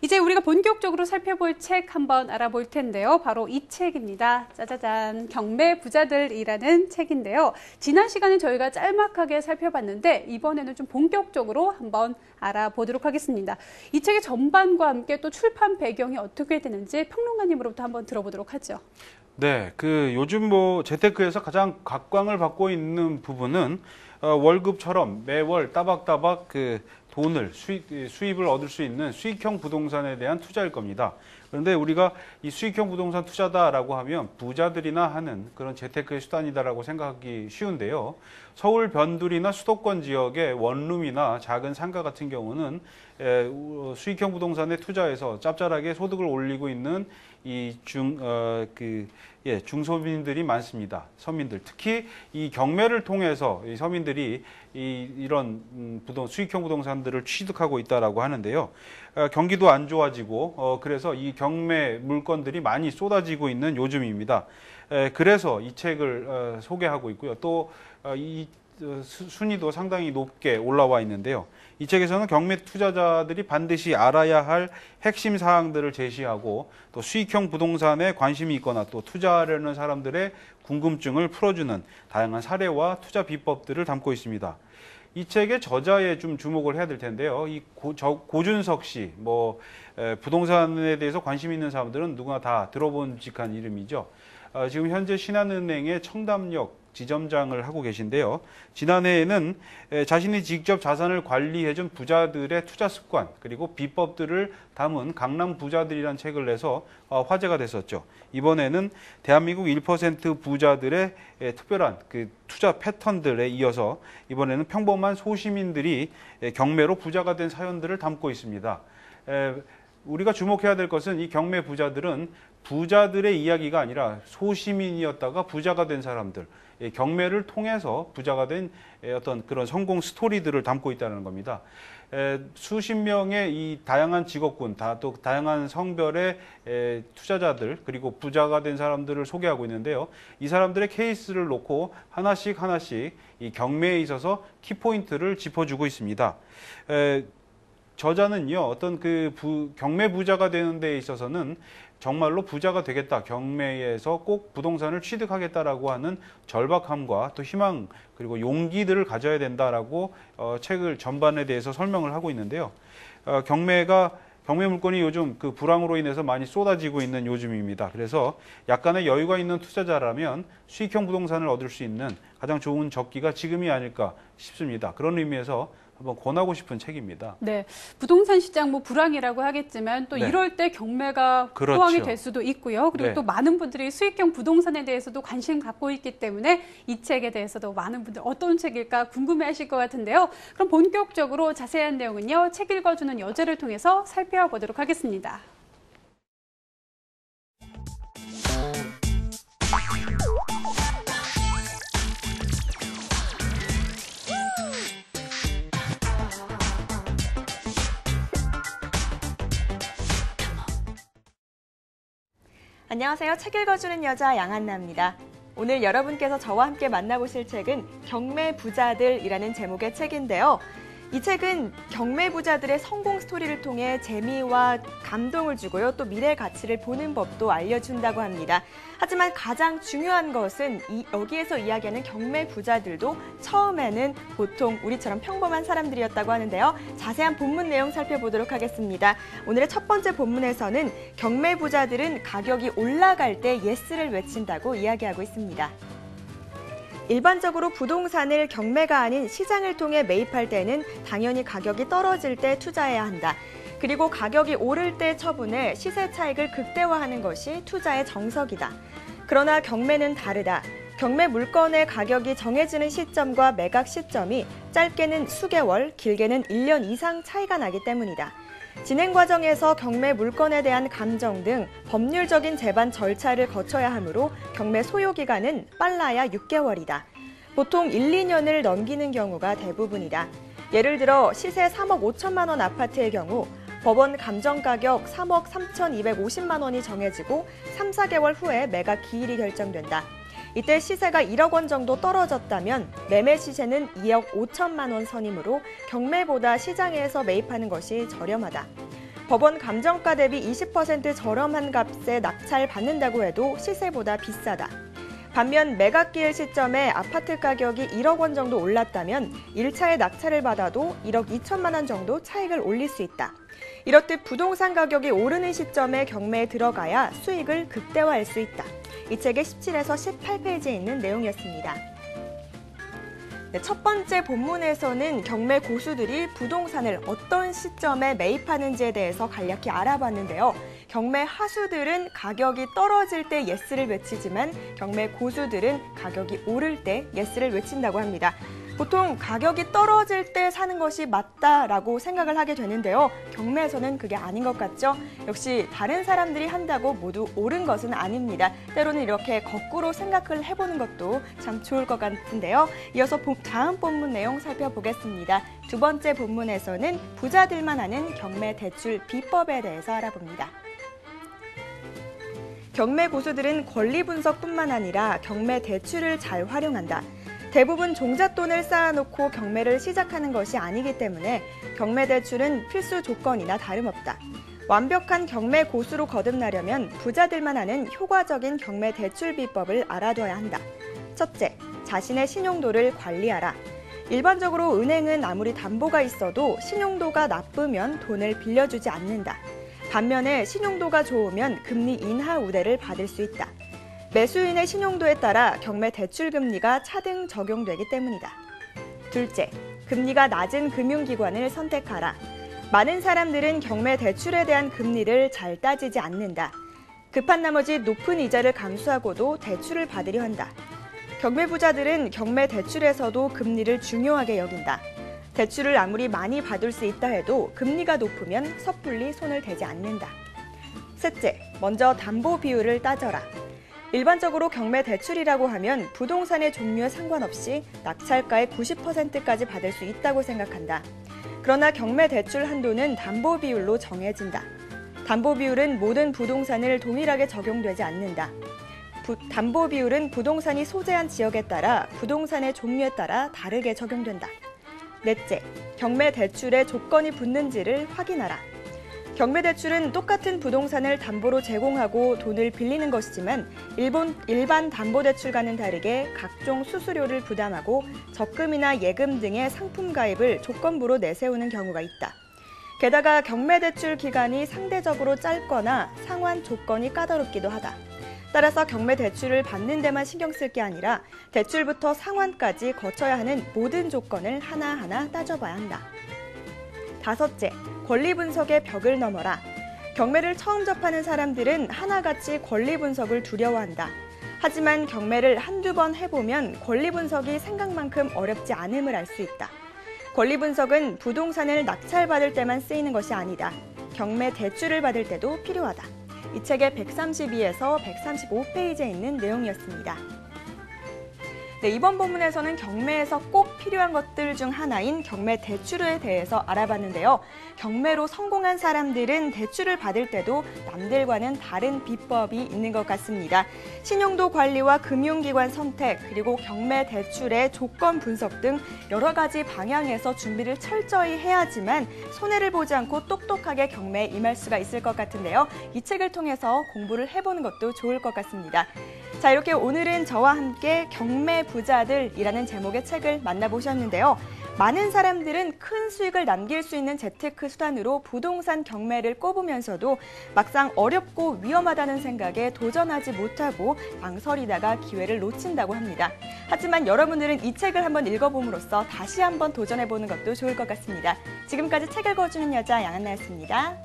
이제 우리가 본격적으로 살펴볼 책 한번 알아볼 텐데요. 바로 이 책입니다. 짜자잔, 경매 부자들이라는 책인데요. 지난 시간에 저희가 짤막하게 살펴봤는데 이번에는 좀 본격적으로 한번 알아보도록 하겠습니다. 이 책의 전반과 함께 또 출판 배경이 어떻게 되는지 평론가님으로부터 한번 들어보도록 하죠. 네, 요즘 재테크에서 가장 각광을 받고 있는 부분은 월급처럼 매월 따박따박 돈을 수입을 얻을 수 있는 수익형 부동산에 대한 투자일 겁니다. 그런데 우리가 이 수익형 부동산 투자다라고 하면 부자들이나 하는 그런 재테크의 수단이다라고 생각하기 쉬운데요. 서울 변두리나 수도권 지역의 원룸이나 작은 상가 같은 경우는 수익형 부동산에 투자해서 짭짤하게 소득을 올리고 있는 중소민들이 많습니다. 서민들. 특히 이 경매를 통해서 이 서민들이 이런 수익형 부동산들을 취득하고 있다라고 하는데요. 경기도 안 좋아지고 그래서 이 경매 물건들이 많이 쏟아지고 있는 요즘입니다. 그래서 이 책을 소개하고 있고요. 또 이 순위도 상당히 높게 올라와 있는데요. 이 책에서는 경매 투자자들이 반드시 알아야 할 핵심 사항들을 제시하고 또 수익형 부동산에 관심이 있거나 또 투자하려는 사람들의 궁금증을 풀어주는 다양한 사례와 투자 비법들을 담고 있습니다. 이 책의 저자에 좀 주목을 해야 될 텐데요. 이 고준석 씨, 부동산에 대해서 관심 있는 사람들은 누구나 다 들어본 직한 이름이죠. 지금 현재 신한은행의 청담역 지점장을 하고 계신데요. 지난해에는 자신이 직접 자산을 관리해준 부자들의 투자 습관 그리고 비법들을 담은 강남 부자들이라는 책을 내서 화제가 됐었죠. 이번에는 대한민국 1% 부자들의 특별한 투자 패턴들에 이어서 이번에는 평범한 소시민들이 경매로 부자가 된 사연들을 담고 있습니다. 우리가 주목해야 될 것은 이 경매 부자들은 부자들의 이야기가 아니라 소시민이었다가 부자가 된 사람들, 경매를 통해서 부자가 된 어떤 그런 성공 스토리들을 담고 있다는 겁니다. 수십 명의 이 다양한 직업군, 또 다양한 성별의 투자자들 그리고 부자가 된 사람들을 소개하고 있는데요. 이 사람들의 케이스를 놓고 하나씩 이 경매에 있어서 키포인트를 짚어주고 있습니다. 저자는요, 어떤 경매 부자가 되는 데 있어서는 정말로 부자가 되겠다, 경매에서 꼭 부동산을 취득하겠다라고 하는 절박함과 또 희망 그리고 용기들을 가져야 된다라고 책을 전반에 대해서 설명을 하고 있는데요. 경매 물건이 요즘 불황으로 인해서 많이 쏟아지고 있는 요즘입니다. 그래서 약간의 여유가 있는 투자자라면 수익형 부동산을 얻을 수 있는 가장 좋은 적기가 지금이 아닐까 싶습니다. 그런 의미에서 한번 권하고 싶은 책입니다. 네, 부동산 시장 불황이라고 하겠지만 또 네. 이럴 때 경매가 그렇죠. 호황이 될 수도 있고요. 그리고 네. 또 많은 분들이 수익형 부동산에 대해서도 관심 갖고 있기 때문에 이 책에 대해서도 많은 분들 어떤 책일까 궁금해하실 것 같은데요. 그럼 본격적으로 자세한 내용은요, 책 읽어주는 여자를 통해서 살펴보도록 하겠습니다. 안녕하세요. 책 읽어주는 여자 양한나입니다. 오늘 여러분께서 저와 함께 만나보실 책은 경매 부자들이라는 제목의 책인데요. 이 책은 경매 부자들의 성공 스토리를 통해 재미와 감동을 주고요. 또 미래 가치를 보는 법도 알려준다고 합니다. 하지만 가장 중요한 것은 여기에서 이야기하는 경매 부자들도 처음에는 보통 우리처럼 평범한 사람들이었다고 하는데요. 자세한 본문 내용 살펴보도록 하겠습니다. 오늘의 첫 번째 본문에서는 경매 부자들은 가격이 올라갈 때 예스를 외친다고 이야기하고 있습니다. 일반적으로 부동산을 경매가 아닌 시장을 통해 매입할 때는 당연히 가격이 떨어질 때 투자해야 한다. 그리고 가격이 오를 때 처분해 시세 차익을 극대화하는 것이 투자의 정석이다. 그러나 경매는 다르다. 경매 물건의 가격이 정해지는 시점과 매각 시점이 짧게는 수개월, 길게는 1년 이상 차이가 나기 때문이다. 진행 과정에서 경매 물건에 대한 감정 등 법률적인 재반 절차를 거쳐야 하므로 경매 소요 기간은 빨라야 6개월이다. 보통 1, 2년을 넘기는 경우가 대부분이다. 예를 들어 시세 3억 5천만 원 아파트의 경우 법원 감정가격 3억 3,250만 원이 정해지고 3, 4개월 후에 매각 기일이 결정된다. 이때 시세가 1억 원 정도 떨어졌다면 매매 시세는 2억 5천만 원 선이므로 경매보다 시장에서 매입하는 것이 저렴하다. 법원 감정가 대비 20% 저렴한 값에 낙찰 받는다고 해도 시세보다 비싸다. 반면 매각기일 시점에 아파트 가격이 1억 원 정도 올랐다면 1차에 낙찰을 받아도 1억 2천만 원 정도 차익을 올릴 수 있다. 이렇듯 부동산 가격이 오르는 시점에 경매에 들어가야 수익을 극대화할 수 있다. 이 책의 17에서 18페이지에 있는 내용이었습니다. 네, 첫 번째 본문에서는 경매 고수들이 부동산을 어떤 시점에 매입하는지에 대해서 간략히 알아봤는데요. 경매 하수들은 가격이 떨어질 때 예스를 외치지만 경매 고수들은 가격이 오를 때 예스를 외친다고 합니다. 보통 가격이 떨어질 때 사는 것이 맞다라고 생각을 하게 되는데요. 경매에서는 그게 아닌 것 같죠? 역시 다른 사람들이 한다고 모두 옳은 것은 아닙니다. 때로는 이렇게 거꾸로 생각을 해보는 것도 참 좋을 것 같은데요. 이어서 다음 본문 내용 살펴보겠습니다. 두 번째 본문에서는 부자들만 아는 경매 대출 비법에 대해서 알아봅니다. 경매 고수들은 권리 분석뿐만 아니라 경매 대출을 잘 활용한다. 대부분 종잣돈을 쌓아놓고 경매를 시작하는 것이 아니기 때문에 경매 대출은 필수 조건이나 다름없다. 완벽한 경매 고수로 거듭나려면 부자들만 아는 효과적인 경매 대출 비법을 알아둬야 한다. 첫째, 자신의 신용도를 관리하라. 일반적으로 은행은 아무리 담보가 있어도 신용도가 나쁘면 돈을 빌려주지 않는다. 반면에 신용도가 좋으면 금리 인하 우대를 받을 수 있다. 매수인의 신용도에 따라 경매 대출 금리가 차등 적용되기 때문이다. 둘째, 금리가 낮은 금융기관을 선택하라. 많은 사람들은 경매 대출에 대한 금리를 잘 따지지 않는다. 급한 나머지 높은 이자를 감수하고도 대출을 받으려 한다. 경매 부자들은 경매 대출에서도 금리를 중요하게 여긴다. 대출을 아무리 많이 받을 수 있다 해도 금리가 높으면 섣불리 손을 대지 않는다. 셋째, 먼저 담보 비율을 따져라. 일반적으로 경매 대출이라고 하면 부동산의 종류에 상관없이 낙찰가의 90%까지 받을 수 있다고 생각한다. 그러나 경매 대출 한도는 담보 비율로 정해진다. 담보 비율은 모든 부동산을 동일하게 적용되지 않는다. 담보 비율은 부동산이 소재한 지역에 따라 부동산의 종류에 따라 다르게 적용된다. 넷째, 경매 대출에 조건이 붙는지를 확인하라. 경매 대출은 똑같은 부동산을 담보로 제공하고 돈을 빌리는 것이지만 일반 담보대출과는 다르게 각종 수수료를 부담하고 적금이나 예금 등의 상품 가입을 조건부로 내세우는 경우가 있다. 게다가 경매 대출 기간이 상대적으로 짧거나 상환 조건이 까다롭기도 하다. 따라서 경매 대출을 받는 데만 신경 쓸 게 아니라 대출부터 상환까지 거쳐야 하는 모든 조건을 하나하나 따져봐야 한다. 다섯째, 권리 분석의 벽을 넘어라. 경매를 처음 접하는 사람들은 하나같이 권리 분석을 두려워한다. 하지만 경매를 한두 번 해보면 권리 분석이 생각만큼 어렵지 않음을 알 수 있다. 권리 분석은 부동산을 낙찰받을 때만 쓰이는 것이 아니다. 경매 대출을 받을 때도 필요하다. 이 책의 132에서 135페이지에 있는 내용이었습니다. 네, 이번 본문에서는 경매에서 꼭 필요한 것들 중 하나인 경매 대출에 대해서 알아봤는데요. 경매로 성공한 사람들은 대출을 받을 때도 남들과는 다른 비법이 있는 것 같습니다. 신용도 관리와 금융기관 선택, 그리고 경매 대출의 조건 분석 등 여러 가지 방향에서 준비를 철저히 해야지만 손해를 보지 않고 똑똑하게 경매에 임할 수가 있을 것 같은데요. 이 책을 통해서 공부를 해보는 것도 좋을 것 같습니다. 자, 이렇게 오늘은 저와 함께 경매 부자들이라는 제목의 책을 만나보셨는데요. 많은 사람들은 큰 수익을 남길 수 있는 재테크 수단으로 부동산 경매를 꼽으면서도 막상 어렵고 위험하다는 생각에 도전하지 못하고 망설이다가 기회를 놓친다고 합니다. 하지만 여러분들은 이 책을 한번 읽어봄으로써 다시 한번 도전해보는 것도 좋을 것 같습니다. 지금까지 책 읽어주는 여자 양한나였습니다.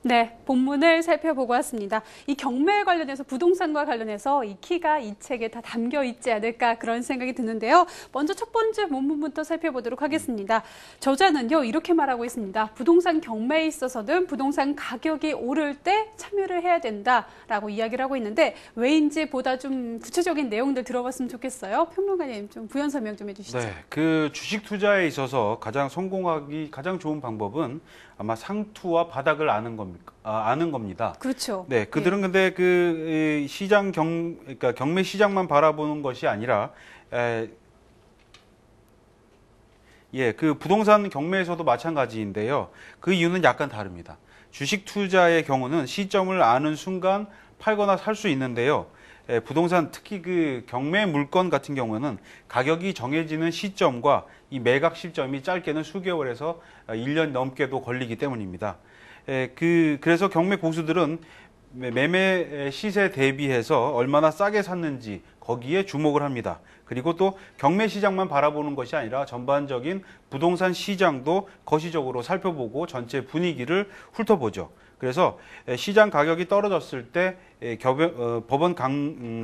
네, 본문을 살펴보고 왔습니다. 이 경매 관련해서 부동산과 관련해서 이 키가 이 책에 다 담겨 있지 않을까 그런 생각이 드는데요. 먼저 첫 번째 본문부터 살펴보도록 하겠습니다. 저자는요, 이렇게 말하고 있습니다. 부동산 경매에 있어서는 부동산 가격이 오를 때 참여를 해야 된다라고 이야기를 하고 있는데 왜인지 보다 좀 구체적인 내용들 들어봤으면 좋겠어요. 평론가님 좀 부연 설명 좀 해주시죠. 네, 그 주식 투자에 있어서 가장 성공하기 가장 좋은 방법은 아마 상투와 바닥을 아는 겁니다. 그렇죠. 네, 그들은 근데 그 그러니까 경매 시장만 바라보는 것이 아니라 그 부동산 경매에서도 마찬가지인데요. 그 이유는 약간 다릅니다. 주식 투자의 경우는 시점을 아는 순간 팔거나 살 수 있는데요. 부동산 특히 그 경매 물건 같은 경우는 가격이 정해지는 시점과 이 매각 시점이 짧게는 수개월에서 1년 넘게도 걸리기 때문입니다. 그래서 경매 고수들은 매매 시세 대비해서 얼마나 싸게 샀는지 거기에 주목을 합니다. 그리고 또 경매 시장만 바라보는 것이 아니라 전반적인 부동산 시장도 거시적으로 살펴보고 전체 분위기를 훑어보죠. 그래서 시장 가격이 떨어졌을 때 법원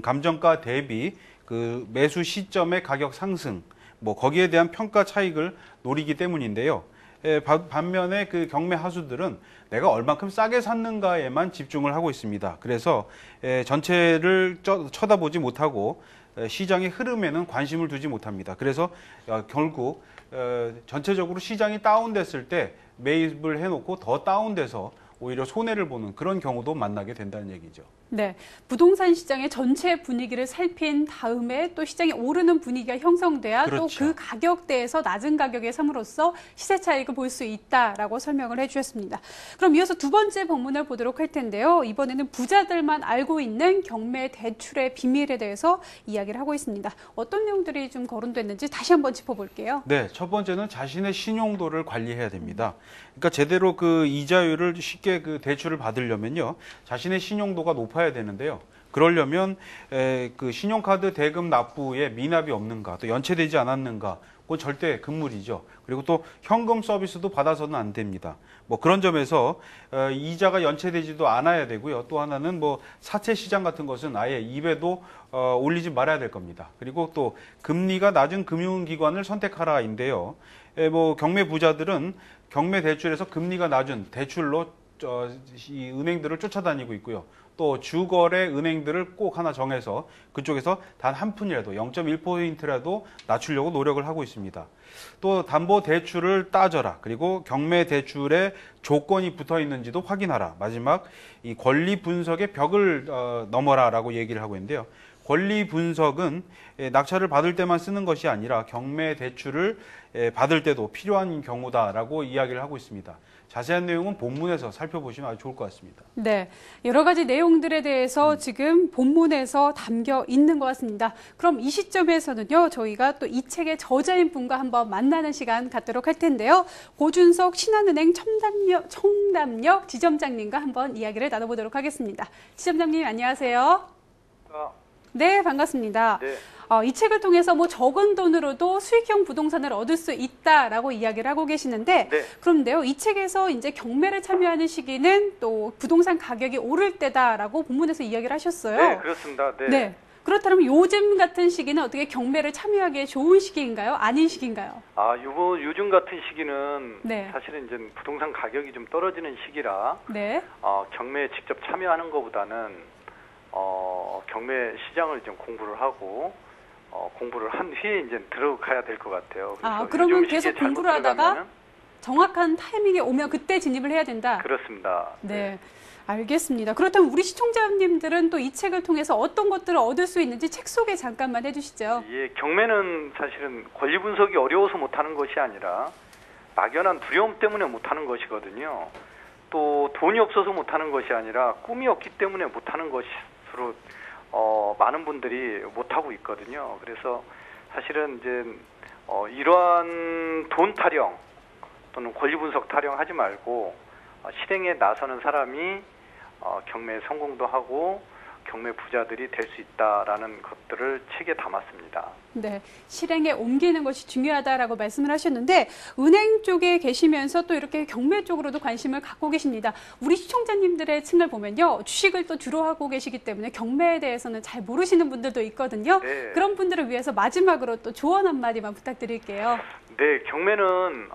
감정가 대비 그 매수 시점의 가격 상승, 뭐 거기에 대한 평가 차익을 노리기 때문인데요. 반면에 그 경매 하수들은 내가 얼만큼 싸게 샀는가에만 집중을 하고 있습니다. 그래서 전체를 쳐다보지 못하고 시장의 흐름에는 관심을 두지 못합니다. 그래서 결국 전체적으로 시장이 다운됐을 때 매입을 해놓고 더 다운돼서 오히려 손해를 보는 그런 경우도 만나게 된다는 얘기죠. 네, 부동산 시장의 전체 분위기를 살핀 다음에 또 시장이 오르는 분위기가 형성돼야 또 그렇죠. 그 가격대에서 낮은 가격에 삼으로써 시세 차익을 볼 수 있다라고 설명을 해주셨습니다. 그럼 이어서 두 번째 본문을 보도록 할 텐데요. 이번에는 부자들만 알고 있는 경매 대출의 비밀에 대해서 이야기를 하고 있습니다. 어떤 내용들이 좀 거론됐는지 다시 한번 짚어볼게요. 네, 첫 번째는 자신의 신용도를 관리해야 됩니다. 그러니까 제대로 그 이자율을 쉽게 그 대출을 받으려면요, 자신의 신용도가 높아야 되는데요. 그러려면 그 신용카드 대금 납부에 미납이 없는가, 또 연체되지 않았는가, 그건 절대 금물이죠. 그리고 또 현금 서비스도 받아서는 안 됩니다. 뭐 그런 점에서 이자가 연체되지도 않아야 되고요. 또 하나는 뭐 사채 시장 같은 것은 아예 입에도 올리지 말아야 될 겁니다. 그리고 또 금리가 낮은 금융기관을 선택하라인데요. 뭐 경매 부자들은 경매 대출에서 금리가 낮은 대출로 이 은행들을 쫓아다니고 있고요. 또 주거래 은행들을 꼭 하나 정해서 그쪽에서 단 한 푼이라도 0.1%라도 낮추려고 노력을 하고 있습니다. 또 담보 대출을 따져라. 그리고 경매 대출에 조건이 붙어 있는지도 확인하라. 마지막 이 권리 분석의 벽을 넘어라라고 얘기를 하고 있는데요. 권리 분석은 낙찰을 받을 때만 쓰는 것이 아니라 경매 대출을 받을 때도 필요한 경우다라고 이야기를 하고 있습니다. 자세한 내용은 본문에서 살펴보시면 아주 좋을 것 같습니다. 네, 여러 가지 내용들에 대해서 지금 본문에서 담겨 있는 것 같습니다. 그럼 이 시점에서는요, 저희가 또 이 책의 저자인 분과 한번 만나는 시간 갖도록 할 텐데요. 고준석 신한은행 청담역 지점장님과 한번 이야기를 나눠보도록 하겠습니다. 지점장님 안녕하세요. 네, 반갑습니다. 네. 이 책을 통해서 뭐 적은 돈으로도 수익형 부동산을 얻을 수 있다라고 이야기를 하고 계시는데, 네. 그런데요, 이 책에서 이제 경매를 참여하는 시기는 또 부동산 가격이 오를 때다라고 본문에서 이야기를 하셨어요. 네, 그렇습니다. 네. 네. 그렇다면 요즘 같은 시기는 어떻게 경매를 참여하기에 좋은 시기인가요? 아닌 시기인가요? 요즘 같은 시기는 네. 사실은 이제 부동산 가격이 좀 떨어지는 시기라 네. 경매에 직접 참여하는 것보다는 경매 시장을 좀 공부를 하고 공부를 한 후에 이제 들어가야 될 것 같아요. 그래서 그러면 요즘 계속 시기에 잘못 공부를 하다가 들어가면은 정확한 타이밍에 오면 그때 진입을 해야 된다. 그렇습니다. 네. 알겠습니다. 그렇다면 우리 시청자님들은 또 이 책을 통해서 어떤 것들을 얻을 수 있는지 책 소개 잠깐만 해주시죠. 예, 경매는 사실은 권리 분석이 어려워서 못하는 것이 아니라 막연한 두려움 때문에 못하는 것이거든요. 또 돈이 없어서 못하는 것이 아니라 꿈이 없기 때문에 못하는 것으로 많은 분들이 못하고 있거든요. 그래서 사실은 이제 이러한 돈 타령 또는 권리 분석 타령 하지 말고 실행에 나서는 사람이 경매에 성공도 하고 경매 부자들이 될 수 있다라는 것들을 책에 담았습니다. 네, 실행에 옮기는 것이 중요하다라고 말씀을 하셨는데 은행 쪽에 계시면서 또 이렇게 경매 쪽으로도 관심을 갖고 계십니다. 우리 시청자님들의 층을 보면요. 주식을 또 주로 하고 계시기 때문에 경매에 대해서는 잘 모르시는 분들도 있거든요. 네. 그런 분들을 위해서 마지막으로 또 조언 한마디만 부탁드릴게요. 네, 경매는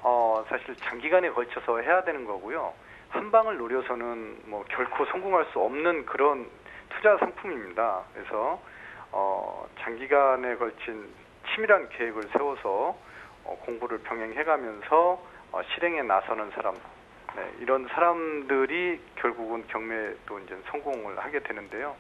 사실 장기간에 걸쳐서 해야 되는 거고요. 한 방을 노려서는 뭐 결코 성공할 수 없는 그런 투자 상품입니다. 그래서 장기간에 걸친 치밀한 계획을 세워서 공부를 병행해가면서 실행에 나서는 사람, 네, 이런 사람들이 결국은 경매도 이제 성공을 하게 되는데요.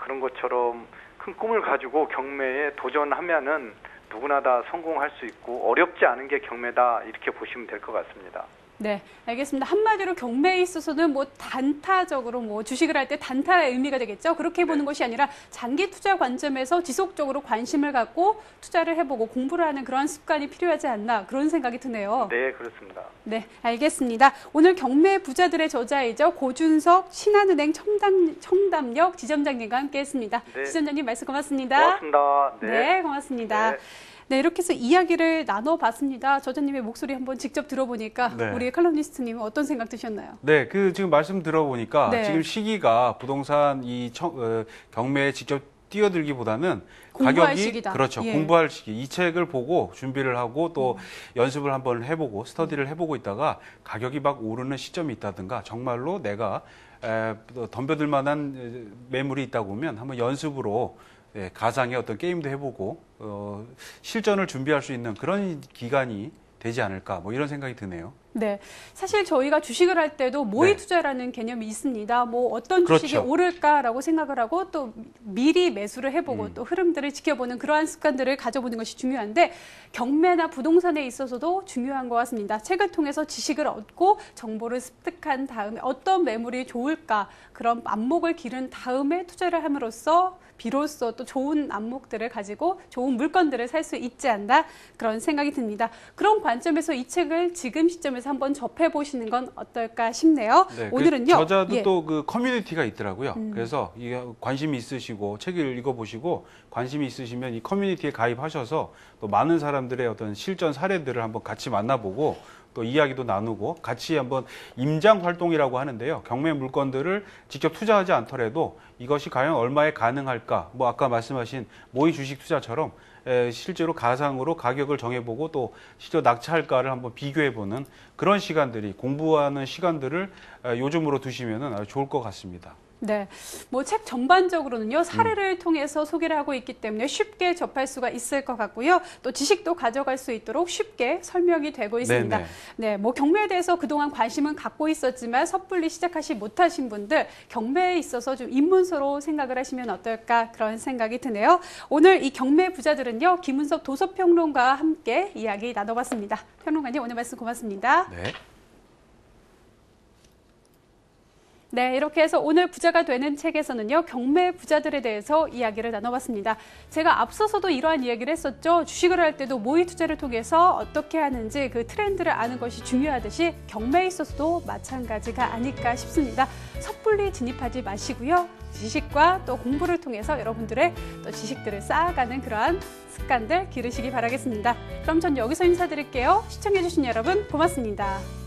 그런 것처럼 큰 꿈을 가지고 경매에 도전하면은 누구나 다 성공할 수 있고 어렵지 않은 게 경매다 이렇게 보시면 될 것 같습니다. 네, 알겠습니다. 한마디로 경매에 있어서는 뭐 단타적으로 뭐 주식을 할 때 단타의 의미가 되겠죠. 그렇게 보는 것이 아니라 장기 투자 관점에서 지속적으로 관심을 갖고 투자를 해보고 공부를 하는 그런 습관이 필요하지 않나 그런 생각이 드네요. 네, 그렇습니다. 네, 알겠습니다. 오늘 경매 부자들의 저자이죠. 고준석 신한은행 첨담역 지점장님과 함께했습니다. 네. 지점장님 말씀 고맙습니다. 고맙습니다. 네, 고맙습니다. 네. 네, 이렇게 해서 이야기를 나눠봤습니다. 저자님의 목소리 한번 직접 들어보니까 네. 우리 칼럼니스트님은 어떤 생각 드셨나요? 네, 지금 말씀 들어보니까 네. 지금 시기가 부동산 경매에 직접 뛰어들기보다는 공부할 가격이 시기다. 그렇죠. 예. 공부할 시기. 이 책을 보고 준비를 하고 또 연습을 한번 해보고 스터디를 해보고 있다가 가격이 막 오르는 시점이 있다든가 정말로 내가 덤벼들 만한 매물이 있다고 보면 한번 연습으로 가상의 어떤 게임도 해보고 실전을 준비할 수 있는 그런 기간이 되지 않을까 뭐 이런 생각이 드네요. 네, 사실 저희가 주식을 할 때도 모의 네. 투자라는 개념이 있습니다. 뭐 어떤 주식이 그렇죠. 오를까라고 생각을 하고 또 미리 매수를 해보고 또 흐름들을 지켜보는 그러한 습관들을 가져보는 것이 중요한데 경매나 부동산에 있어서도 중요한 것 같습니다. 책을 통해서 지식을 얻고 정보를 습득한 다음에 어떤 매물이 좋을까 그런 안목을 기른 다음에 투자를 함으로써 비로소 또 좋은 안목들을 가지고 좋은 물건들을 살 수 있지 않나 그런 생각이 듭니다. 그런 관점에서 이 책을 지금 시점에서 한번 접해보시는 건 어떨까 싶네요. 네, 오늘은요. 저자도 예. 또 그 커뮤니티가 있더라고요. 그래서 이게 관심이 있으시고 책을 읽어보시고 관심이 있으시면 이 커뮤니티에 가입하셔서 또 많은 사람들의 어떤 실전 사례들을 한번 같이 만나보고 또 이야기도 나누고 같이 한번 임장 활동이라고 하는데요. 경매 물건들을 직접 투자하지 않더라도 이것이 과연 얼마에 가능할까? 뭐 아까 말씀하신 모의 주식 투자처럼 실제로 가상으로 가격을 정해보고 또 실제 낙찰가를 한번 비교해보는 그런 시간들이 공부하는 시간들을 요즘으로 두시면 아주 좋을 것 같습니다. 네, 뭐 책 전반적으로는요 사례를 통해서 소개를 하고 있기 때문에 쉽게 접할 수가 있을 것 같고요. 또 지식도 가져갈 수 있도록 쉽게 설명이 되고 있습니다. 네네. 네, 뭐 경매에 대해서 그동안 관심은 갖고 있었지만 섣불리 시작하지 못하신 분들 경매에 있어서 좀 입문서로 생각을 하시면 어떨까 그런 생각이 드네요. 오늘 이 경매 부자들은요 김은섭 도서평론가와 함께 이야기 나눠봤습니다. 평론가님 오늘 말씀 고맙습니다. 네. 네, 이렇게 해서 오늘 부자가 되는 책에서는요, 경매 부자들에 대해서 이야기를 나눠봤습니다. 제가 앞서서도 이러한 이야기를 했었죠. 주식을 할 때도 모의 투자를 통해서 어떻게 하는지 그 트렌드를 아는 것이 중요하듯이 경매에 있어서도 마찬가지가 아닐까 싶습니다. 섣불리 진입하지 마시고요. 지식과 또 공부를 통해서 여러분들의 또 지식들을 쌓아가는 그러한 습관들 기르시기 바라겠습니다. 그럼 전 여기서 인사드릴게요. 시청해주신 여러분 고맙습니다.